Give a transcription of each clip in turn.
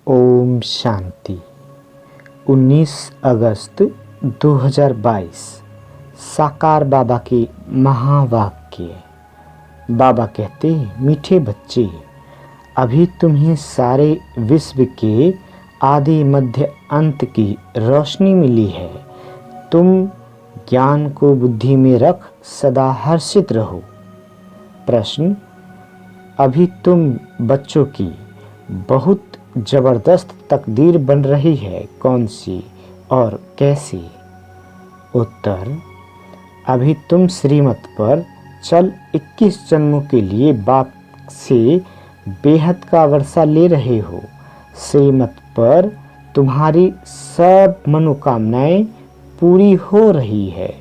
ओम शांति। 19 अगस्त 2022 साकार बाबा के महावाक्य। बाबा कहते, मीठे बच्चे, अभी तुम्हें सारे विश्व के आदि मध्य अंत की रोशनी मिली है। तुम ज्ञान को बुद्धि में रख सदा हर्षित रहो। प्रश्न, अभी तुम बच्चों की बहुत जबरदस्त तकदीर बन रही है, कौन सी और कैसी? उत्तर, अभी तुम श्रीमत पर चल 21 जन्मों के लिए बाप से बेहद का वर्षा ले रहे हो। श्रीमत पर तुम्हारी सब मनोकामनाएं पूरी हो रही है।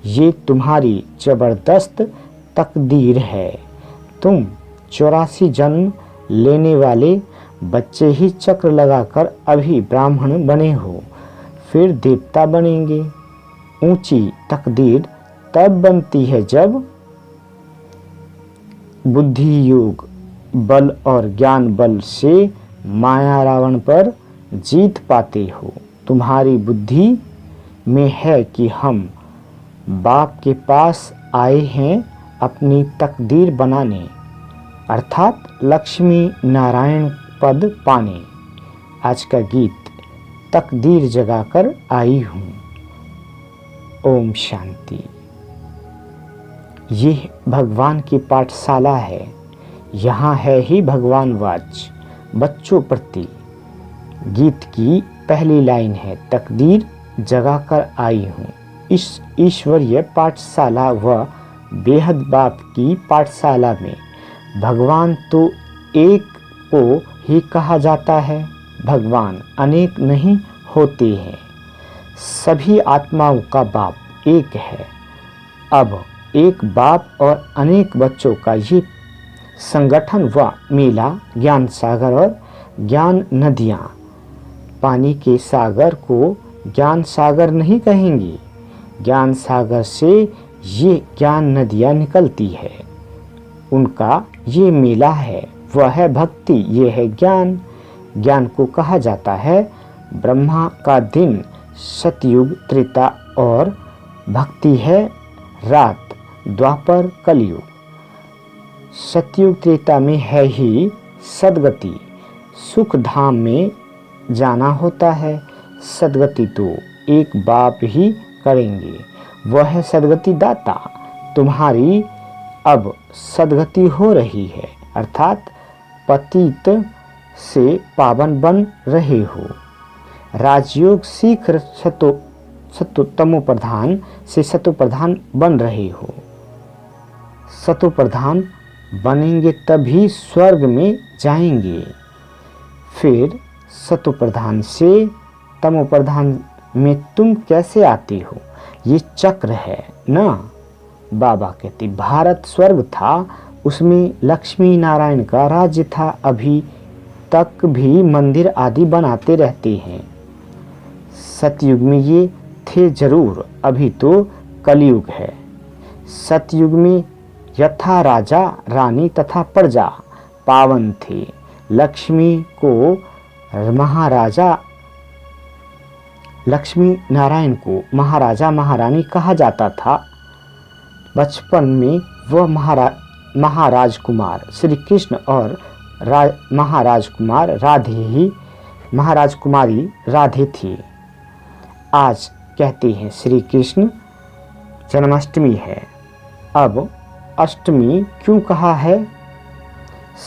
ये तुम्हारी जबरदस्त तकदीर है। तुम 84 जन्म लेने वाले बच्चे ही चक्र लगाकर अभी ब्राह्मण बने हो, फिर देवता बनेंगे। ऊंची तकदीर तब बनती है जब बुद्धि योग बल और ज्ञान बल से माया रावण पर जीत पाते हो। तुम्हारी बुद्धि में है कि हम बाप के पास आए हैं अपनी तकदीर बनाने, अर्थात लक्ष्मी नारायण पद पाने। आज का गीत तकदीर जगाकर आई हूँ। ओम शांति। ये भगवान की पाठशाला है। यहाँ है ही भगवान वाच बच्चों प्रति। गीत की पहली लाइन है, तकदीर जगाकर आई हूँ। इस ईश्वरीय पाठशाला व बेहद बाप की पाठशाला में भगवान तो एक को ही कहा जाता है। भगवान अनेक नहीं होते हैं। सभी आत्माओं का बाप एक है। अब एक बाप और अनेक बच्चों का ये संगठन व मेला ज्ञान सागर और ज्ञान नदियाँ। पानी के सागर को ज्ञान सागर नहीं कहेंगे। ज्ञान सागर से ये ज्ञान नदियाँ निकलती है। उनका ये मेला है, वह है भक्ति, ये है ज्ञान। ज्ञान को कहा जाता है ब्रह्मा का दिन, सतयुग त्रेता और भक्ति है रात, द्वापर कलयुग। सतयुग त्रेता में है ही सद्गति, सुख धाम में जाना होता है। सद्गति तो एक बाप ही करेंगे, वह है सद्गति दाता। तुम्हारी अब सद्गति हो रही है, अर्थात पतित से पावन बन रहे हो। राजयोग सीख सतो प्रधान से सतो प्रधान बन रहे हो। सतो प्रधान बनेंगे तभी स्वर्ग में जाएंगे। फिर सतो प्रधान से तमो प्रधान में तुम कैसे आते हो? ये चक्र है ना। बाबा कहते, भारत स्वर्ग था, उसमें लक्ष्मी नारायण का राज्य था। अभी तक भी मंदिर आदि बनाते रहते हैं। सतयुग में ये थे जरूर, अभी तो कलयुग है। सतयुग में यथा राजा रानी तथा प्रजा पावन थे। लक्ष्मी को महाराजा, लक्ष्मी नारायण को महाराजा महारानी कहा जाता था। बचपन में वह महाराज कुमार श्री कृष्ण और महाराज कुमार राधे ही महाराज कुमारी राधे थी। आज कहते हैं श्री कृष्ण जन्माष्टमी है। अब अष्टमी क्यों कहा है?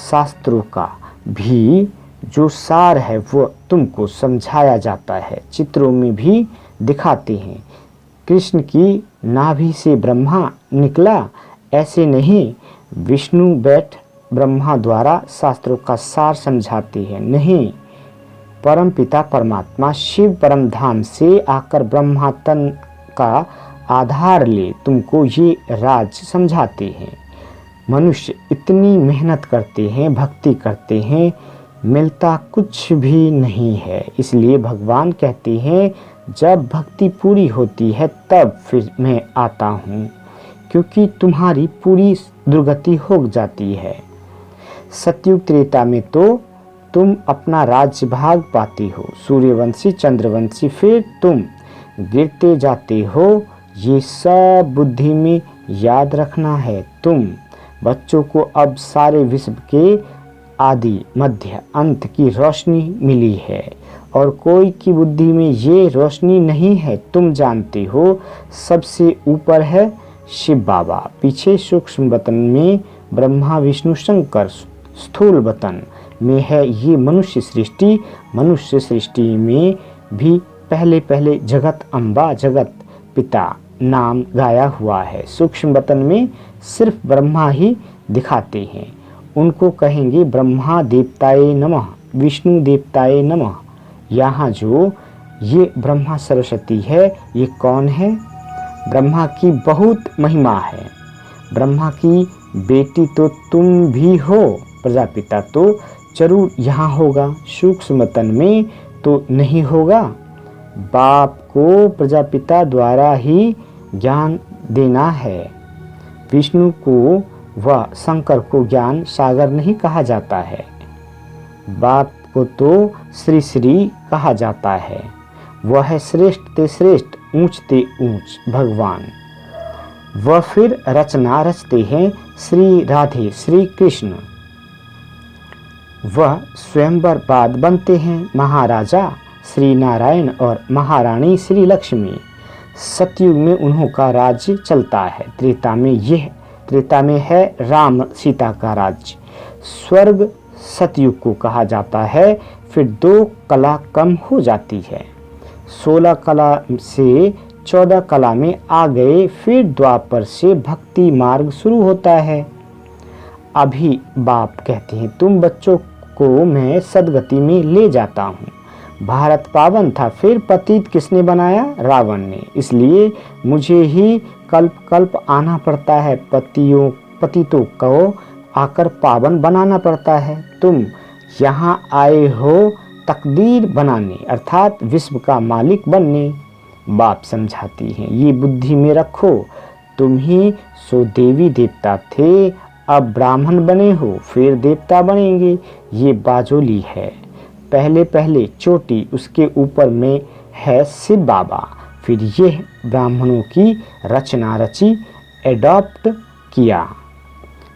शास्त्रों का भी जो सार है वो तुमको समझाया जाता है, चित्रों में भी दिखाते हैं। कृष्ण की नाभि से ब्रह्मा निकला, ऐसे नहीं। विष्णु बैठ ब्रह्मा द्वारा शास्त्रों का सार समझाते हैं, नहीं। परम पिता परमात्मा शिव परम धाम से आकर ब्रह्मा तन का आधार ले तुमको ये राज समझाते हैं। मनुष्य इतनी मेहनत करते हैं, भक्ति करते हैं, मिलता कुछ भी नहीं है। इसलिए भगवान कहते हैं जब भक्ति पूरी होती है तब फिर मैं आता हूँ, क्योंकि तुम्हारी पूरी दुर्गति हो जाती है। सतयुग त्रेता में तो तुम अपना राज्य भाग पाते हो, सूर्यवंशी चंद्रवंशी फिर तुम गिरते जाते हो। ये सब बुद्धि में याद रखना है। तुम बच्चों को अब सारे विश्व के आदि मध्य अंत की रोशनी मिली है और कोई की बुद्धि में ये रोशनी नहीं है। तुम जानते हो सबसे ऊपर है शिव बाबा, पीछे सूक्ष्म वतन में ब्रह्मा विष्णु शंकर, स्थूल वतन में है ये मनुष्य सृष्टि। मनुष्य सृष्टि में भी पहले पहले जगत अम्बा जगत पिता नाम गाया हुआ है। सूक्ष्म वतन में सिर्फ ब्रह्मा ही दिखाते हैं। उनको कहेंगे ब्रह्मा देवताए नमः, विष्णु देवताए नमः। यहाँ जो ये ब्रह्मा सरस्वती है, ये कौन है? ब्रह्मा की बहुत महिमा है। ब्रह्मा की बेटी तो तुम भी हो, प्रजापिता तो जरूर यहाँ होगा, सूक्ष्म वतन में तो नहीं होगा। बाप को प्रजापिता द्वारा ही ज्ञान देना है। विष्णु को व शंकर को ज्ञान सागर नहीं कहा जाता है। बाप को तो श्री श्री कहा जाता है। वह है श्रेष्ठ ते श्रेष्ठ, ऊंच ते ऊंच भगवान। वह फिर रचना रचते हैं श्री राधे श्री कृष्ण। वह स्वयंवर बाद बनते हैं महाराजा श्री नारायण और महारानी श्री लक्ष्मी। सतयुग में उन्हों का राज्य चलता है। त्रेता में है राम सीता का राज्य। स्वर्ग सतयुग को कहा जाता है। फिर 2 कला कम हो जाती है। 16 कला से 14 कला में आ गए। फिर द्वापर से भक्ति मार्ग शुरू होता है। अभी बाप कहते हैं तुम बच्चों को मैं सदगति में ले जाता हूँ। भारत पावन था, फिर पतित किसने बनाया? रावण ने। इसलिए मुझे ही कल्प कल्प आना पड़ता है। पतितों को आकर पावन बनाना पड़ता है। तुम यहाँ आए हो तकदीर बनाने, अर्थात विश्व का मालिक बनने। बाप समझाती हैं ये बुद्धि में रखो। तुम ही सो देवी देवता थे, अब ब्राह्मण बने हो, फिर देवता बनेंगे। ये बाजोली है। पहले पहले चोटी, उसके ऊपर में है शिव बाबा। फिर यह ब्राह्मणों की रचना रची, एडॉप्ट किया।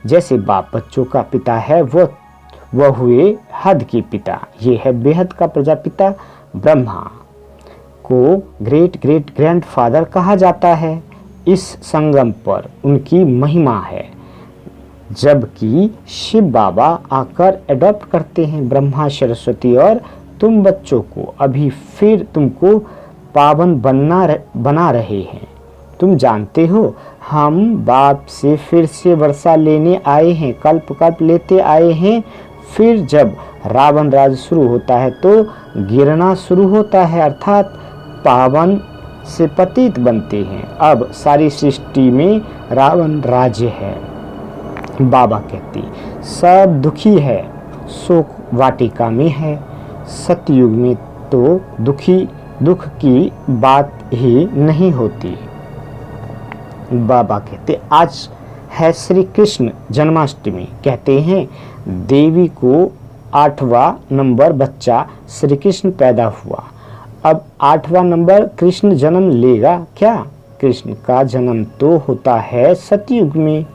जैसे बाप बच्चों का पिता है, वह हुए हद के पिता। ये है बेहद का प्रजापिता। ब्रह्मा को ग्रेट ग्रेट ग्रैंडफादर कहा जाता है। इस संगम पर उनकी महिमा है। जबकि शिव बाबा आकर एडॉप्ट करते हैं ब्रह्मा सरस्वती और तुम बच्चों को। अभी फिर तुमको पावन बना रहे हैं। तुम जानते हो हम बाप से फिर से वर्षा लेने आए हैं, कल्प कल्प लेते आए हैं। फिर जब रावण राज शुरू होता है तो गिरना शुरू होता है, अर्थात पावन से पतित बनते हैं। अब सारी सृष्टि में रावण राज्य है। बाबा कहती सब दुखी है, शोक वाटिका में है। सतयुग में तो दुख की बात ही नहीं होती। बाबा कहते आज है श्री कृष्ण जन्माष्टमी। कहते हैं देवी को 8वां नंबर बच्चा श्री कृष्ण पैदा हुआ। अब 8वां नंबर कृष्ण जन्म लेगा क्या? कृष्ण का जन्म तो होता है सतयुग में।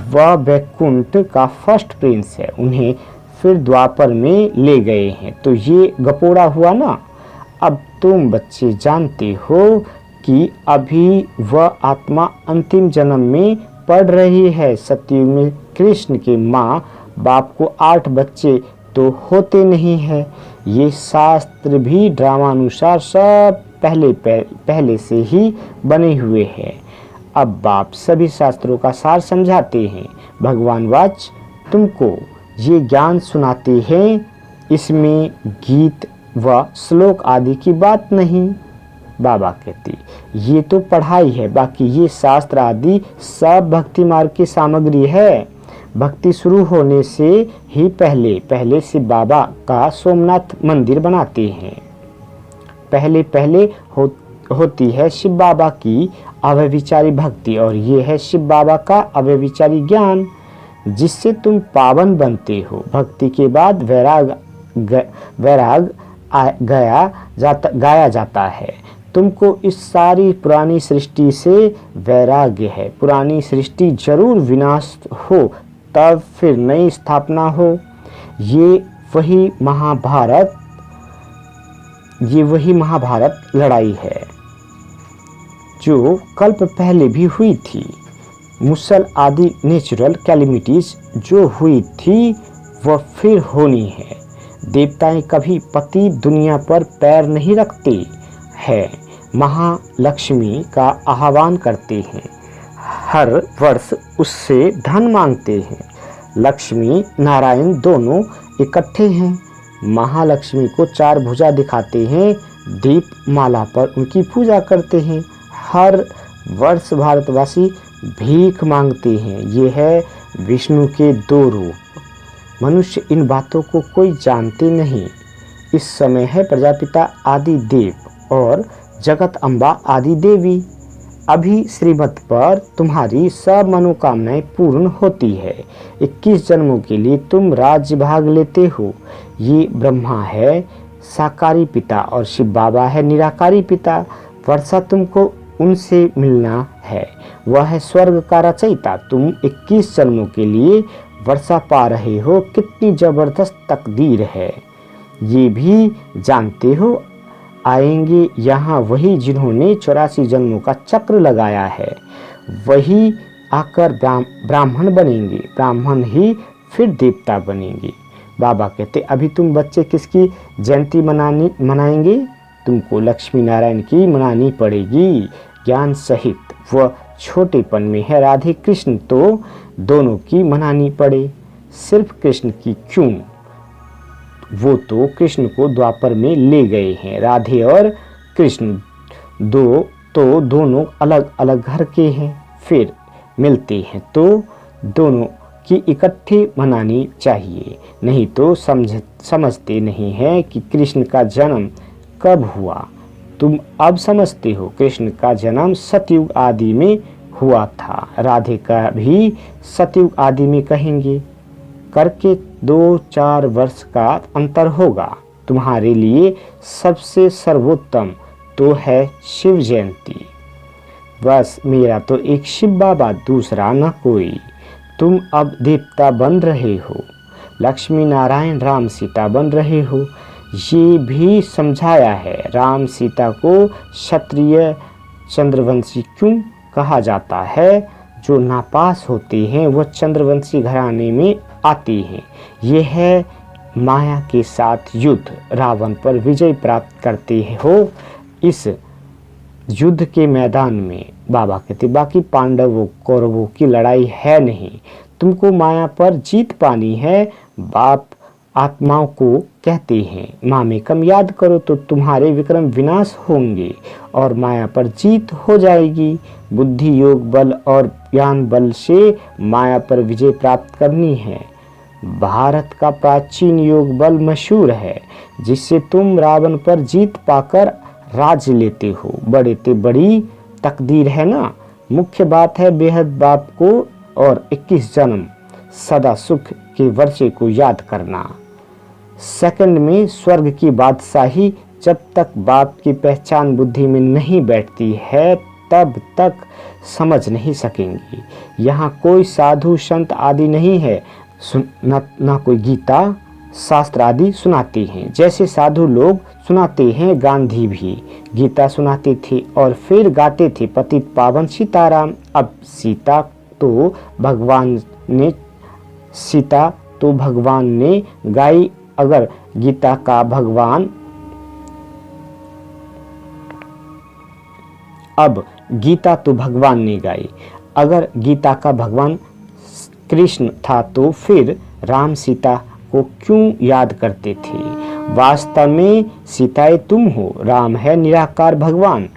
वह वैकुंठ का फर्स्ट प्रिंस है। उन्हें फिर द्वापर में ले गए हैं, तो ये गपोड़ा हुआ ना। अब तुम बच्चे जानते हो कि अभी वह आत्मा अंतिम जन्म में पढ़ रही है। सतयुग में कृष्ण के माँ बाप को 8 बच्चे तो होते नहीं है। ये शास्त्र भी ड्रामानुसार सब पहले से ही बने हुए हैं। अब बाप सभी शास्त्रों का सार समझाते हैं। भगवान वाच तुमको ये ज्ञान सुनाते हैं। इसमें गीत व श्लोक आदि की बात नहीं। बाबा कहती ये तो पढ़ाई है, बाकी ये शास्त्र आदि सब भक्ति मार्ग की सामग्री है। भक्ति शुरू होने से ही पहले से बाबा का सोमनाथ मंदिर बनाते हैं। पहले होती है शिव बाबा की अव्यभिचारी भक्ति, और ये है शिव बाबा का अव्यभिचारी ज्ञान, जिससे तुम पावन बनते हो। भक्ति के बाद वैराग वैराग गाया जाता है। तुमको इस सारी पुरानी सृष्टि से वैराग्य है। पुरानी सृष्टि जरूर विनाश हो, तब फिर नई स्थापना हो। ये वही महाभारत लड़ाई है जो कल्प पहले भी हुई थी। मुसल आदि नेचुरल कैलेमिटीज जो हुई थी वह फिर होनी है। देवताएं कभी पति दुनिया पर पैर नहीं रखते हैं, महालक्ष्मी का आह्वान करते हैं, हर वर्ष उससे धन मांगते हैं। लक्ष्मी नारायण दोनों इकट्ठे हैं। महालक्ष्मी को 4 भुजा दिखाते हैं, दीप माला पर उनकी पूजा करते हैं। हर वर्ष भारतवासी भीख मांगते हैं। ये है विष्णु के 2 रूप। मनुष्य इन बातों को कोई जानते नहीं। इस समय है प्रजापिता आदि देव और जगत अम्बा आदि देवी। अभी श्रीमत पर तुम्हारी सब मनोकामनाएं पूर्ण होती है। 21 जन्मों के लिए तुम राज्य भाग लेते हो। ये ब्रह्मा है साकारी पिता और शिव बाबा है निराकारी पिता। वर्षा तुमको उनसे मिलना है, वह है स्वर्ग का रचयिता। तुम 21 जन्मों के लिए वर्षा पा रहे हो। कितनी जबरदस्त तकदीर है, ये भी जानते हो। आएंगे यहाँ वही जिन्होंने 84 जन्मों का चक्र लगाया है, वही आकर ब्राह्मण बनेंगे। ब्राह्मण ही फिर देवता बनेंगे। बाबा कहते अभी तुम बच्चे किसकी जयंती मनाएंगे? तुमको लक्ष्मी नारायण की मनानी पड़ेगी ज्ञान सहित। वह छोटेपन में है। राधे कृष्ण तो दोनों की मनानी पड़े। सिर्फ कृष्ण की क्यों? वो तो कृष्ण को द्वापर में ले गए हैं। राधे और कृष्ण दोनों अलग अलग घर के हैं, फिर मिलते हैं तो दोनों की इकट्ठी मनानी चाहिए। नहीं तो समझते नहीं है कि कृष्ण का जन्म कब हुआ। तुम अब समझते हो, कृष्ण का जन्म सतयुग आदि में हुआ था। राधे का भी सतयुग आदि में कहेंगे करके 2-4 वर्ष का अंतर होगा। तुम्हारे लिए सबसे सर्वोत्तम तो है शिव जयंती। बस मेरा तो एक शिव बाबा, दूसरा न कोई। तुम अब देवता बन रहे हो, लक्ष्मी नारायण राम सीता बन रहे हो। ये भी समझाया है। राम सीता को क्षत्रिय चंद्रवंशी क्यों कहा जाता है? जो नापास होते हैं वह चंद्रवंशी घराने में आते हैं। ये है माया के साथ युद्ध। रावण पर विजय प्राप्त करते हो। इस युद्ध के मैदान में बाबा कहते बाकी पांडवों कौरवों की लड़ाई है नहीं। तुमको माया पर जीत पानी है। बाप आत्माओं को कहते हैं मामेकम याद करो तो तुम्हारे विक्रम विनाश होंगे और माया पर जीत हो जाएगी। बुद्धि योग बल और ज्ञान बल से माया पर विजय प्राप्त करनी है। भारत का प्राचीन योग बल मशहूर है, जिससे तुम रावण पर जीत पाकर राज लेते हो। बड़े ते बड़ी तकदीर है ना। मुख्य बात है बेहद बाप को और 21 जन्म सदा सुख के वर्षे को याद करना। सेकंड में स्वर्ग की बादशाही जब तक बाप की पहचान बुद्धि में नहीं बैठती है तब तक समझ नहीं सकेंगी। यहाँ कोई साधु संत आदि नहीं है, ना कोई गीता शास्त्र आदि सुनाते हैं। जैसे साधु लोग सुनाते हैं, गांधी भी गीता सुनाते थे और फिर गाते थे पतित पावन सीताराम। अब सीता तो भगवान ने गाई। अगर गीता का भगवान अब गीता तो भगवान ने गाई। अगर गीता का भगवान कृष्ण था तो फिर राम सीता को क्यों याद करते थे? वास्तव में सीताएं तुम हो, राम है निराकार भगवान।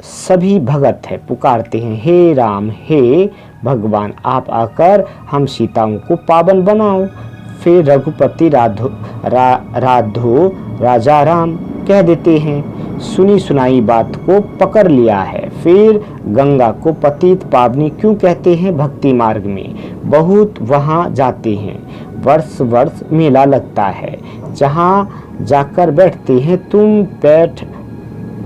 सभी भगत है, पुकारते हैं हे राम हे भगवान, आप आकर हम सीताओं को पावन बनाओ। फिर रघुपति राधो राजा राम कह देते हैं। सुनी सुनाई बात को पकड़ लिया है। फिर गंगा को पतित पावनी क्यों कहते हैं? भक्ति मार्ग में बहुत वहाँ जाते हैं, वर्ष वर्ष मेला लगता है, जहाँ जाकर बैठते हैं। तुम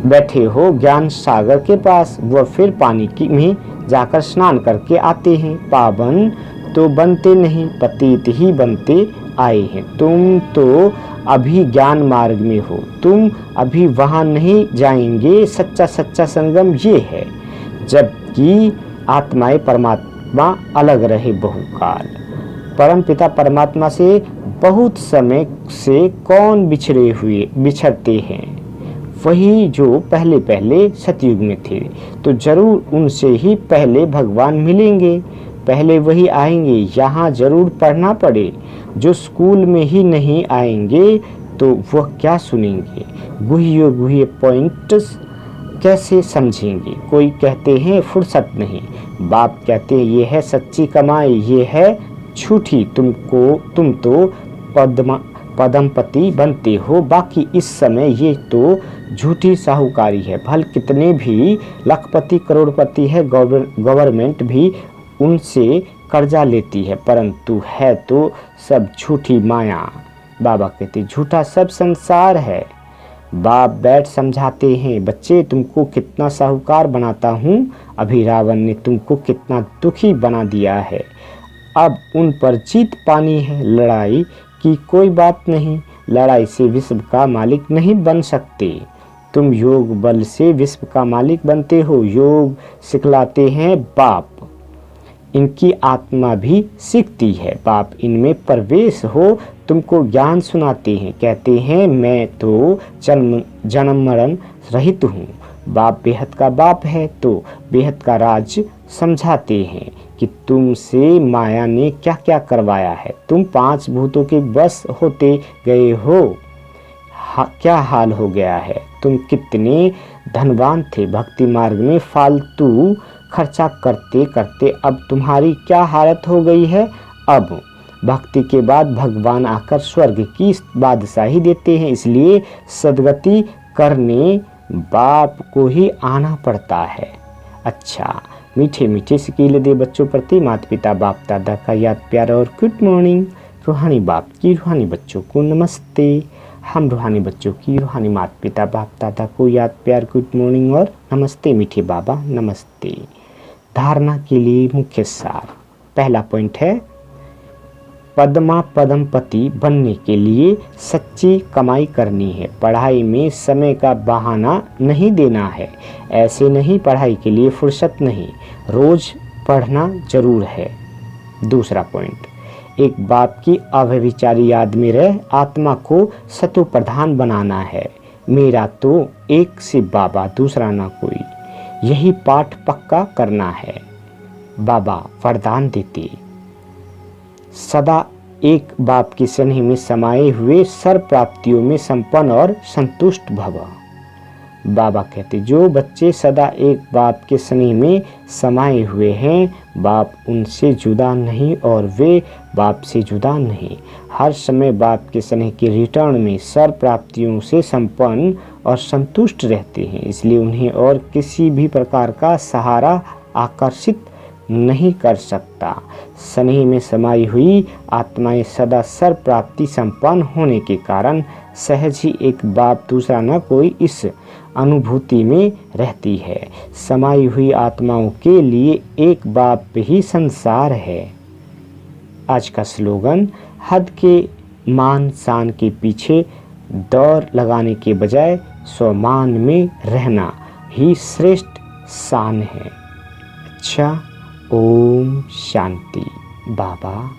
बैठे हो ज्ञान सागर के पास, वह फिर पानी में जाकर स्नान करके आते हैं। पावन तो बनते नहीं, पतित ही बनते आए हैं। तुम तो अभी ज्ञान मार्ग में हो, तुम अभी वहाँ नहीं जाएंगे। सच्चा सच्चा संगम ये है, जबकि आत्माएं परमात्मा अलग रहे बहुकाल। परम पिता परमात्मा से बहुत समय से कौन बिछड़ते हैं? वही जो पहले पहले सतयुग में थे, तो जरूर उनसे ही पहले भगवान मिलेंगे, पहले वही आएंगे। यहाँ जरूर पढ़ना पड़े। जो स्कूल में ही नहीं आएंगे तो वह क्या सुनेंगे? गुह्य पॉइंट्स कैसे समझेंगे? कोई कहते हैं फुर्सत नहीं, बाप कहते हैं ये है सच्ची कमाई, ये है झूठी। तुम तो पदमपति बनते हो, बाकी इस समय ये तो झूठी साहूकारी है। भल कितने भी लखपति करोड़पति है, गवर्नमेंट भी उनसे कर्जा लेती है, परंतु है तो सब झूठी माया। बाबा कहते झूठा सब संसार है। बाप बैठ समझाते हैं, बच्चे तुमको कितना साहूकार बनाता हूँ। अभी रावण ने तुमको कितना दुखी बना दिया है, अब उन पर जीत पानी है। लड़ाई की कोई बात नहीं, लड़ाई से विश्व का मालिक नहीं बन सकते। तुम योग बल से विश्व का मालिक बनते हो। योग सिखलाते हैं बाप, इनकी आत्मा भी सीखती है। बाप इनमें प्रवेश हो, तुमको ज्ञान सुनाते हैं, कहते हैं मैं तो जन्म मरण रहित हूँ। बाप बेहद का बाप है, तो बेहद का राज समझाते हैं कि तुमसे माया ने क्या क्या करवाया है। तुम 5 भूतों के बस होते गए हो, क्या हाल हो गया है। तुम कितने धनवान थे, भक्ति मार्ग में फालतू खर्चा करते करते अब तुम्हारी क्या हालत हो गई है। अब भक्ति के बाद भगवान आकर स्वर्ग की बादशाही देते हैं, इसलिए सद्गति करने बाप को ही आना पड़ता है। अच्छा, मीठे मीठे सिकीले दे बच्चों प्रति माता पिता बाप दादा का याद प्यार और गुड मॉर्निंग। रूहानी बाप की रूहानी बच्चों को नमस्ते। हम रूहानी बच्चों की रूहानी माता पिता बाप दादा को याद प्यार गुड मॉर्निंग और नमस्ते। मीठे बाबा नमस्ते। धारणा के लिए मुख्य सार, पहला पॉइंट है पदमपति बनने के लिए सच्ची कमाई करनी है। पढ़ाई में समय का बहाना नहीं देना है। ऐसे नहीं, पढ़ाई के लिए फुर्सत नहीं, रोज पढ़ना जरूर है। दूसरा पॉइंट, एक बाप की अव्यभिचारी याद में रह आत्मा को सतो प्रधान बनाना है। मेरा तो एक से बाबा, दूसरा ना कोई, यही पाठ पक्का करना है। बाबा वरदान देते, सदा एक बाप की स्नेह में समाये हुए सर्व प्राप्तियों में संपन्न और संतुष्ट भव। बाबा कहते जो बच्चे सदा एक बाप के स्नेह में समाये हुए हैं, बाप उनसे जुदा नहीं और वे बाप से जुदा नहीं। हर समय बाप के स्नेह के रिटर्न में सर्व प्राप्तियों से संपन्न और संतुष्ट रहते हैं, इसलिए उन्हें और किसी भी प्रकार का सहारा आकर्षित नहीं कर सकता। स्नेह में समाई हुई आत्माएं सदा सर्व प्राप्ति संपन्न होने के कारण सहज ही एक बाप दूसरा न कोई इस अनुभूति में रहती है। समाई हुई आत्माओं के लिए एक बाप ही संसार है। आज का स्लोगन, हद के मान शान के पीछे दौड़ लगाने के बजाय स्वमान में रहना ही श्रेष्ठ शान है। अच्छा, ओम शांति। बाबा